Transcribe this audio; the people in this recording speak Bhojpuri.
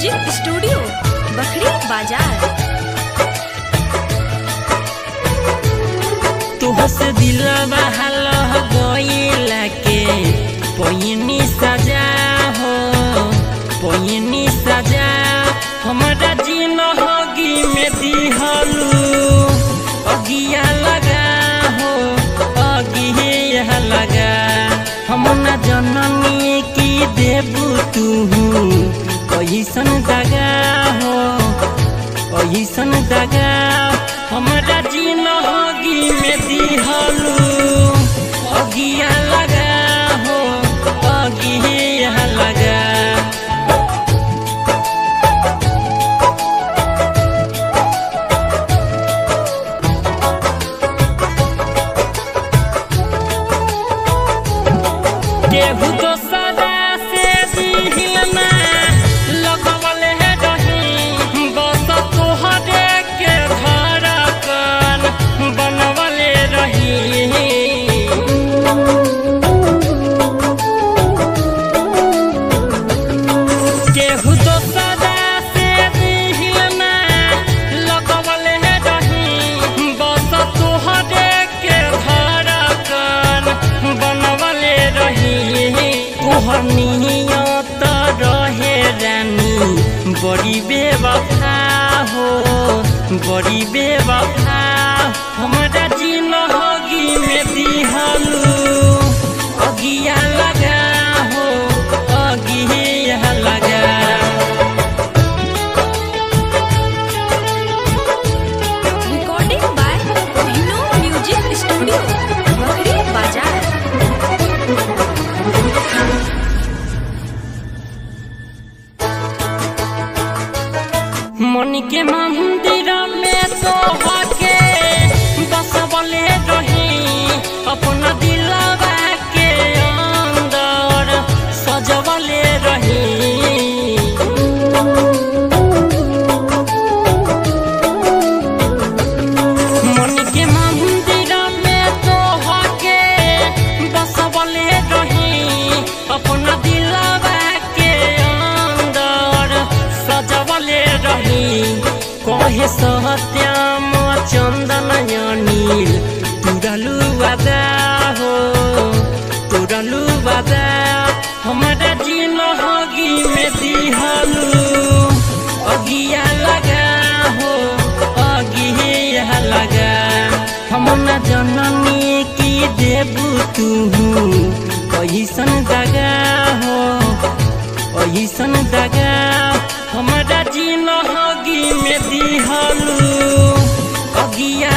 म्यूजिक स्टूडियो बखरी बाजार। तुहसे दिलवा हल गइला के पोयनी सजा हो, पोयनी सजा हमारा जिंदगी में दिहलू अगिया लगा हो, अगिया लगा हम न जननी की देबू तू कैसन दगा हो, कैसन दगा हमारा जिंदगी में दिहलू अगिया लगा हो, अगिया लगा। केहू तो सदा से दिलना लगवले रही, बस तोहरे के धड़कन बनवले रही। केहू तो सदा से दिलना लगवले रही, बस तोहरे के धड़कन बनवले रही। तोहर नियत रहे रानी बड़ी बेवफा हो, बड़ी बेवफा हमारा जिंदगी में दिहलू अगिया लगा हो, अगिया लगा। Recording by Kohinoor music studio Bakhri Bazar. मन के मंदिर में तोहके बसवले रही, अपना दिलवा के अंदर सजवले रही। मन के मंदिर में तोहके बसवले रही, अपना दिलवा के अंदर सजवले रही। कहे सत्यम चंदन अनिल तुरलू वादा हो, तुरलू वादा हमारा जिंदगी में दिहलू अगिया लगा हो, अगिया लगा। हम न जननी की देबू तू कैसन दगा हो, कैसन दगा हमारा जिंदगी में दिहलू अगिया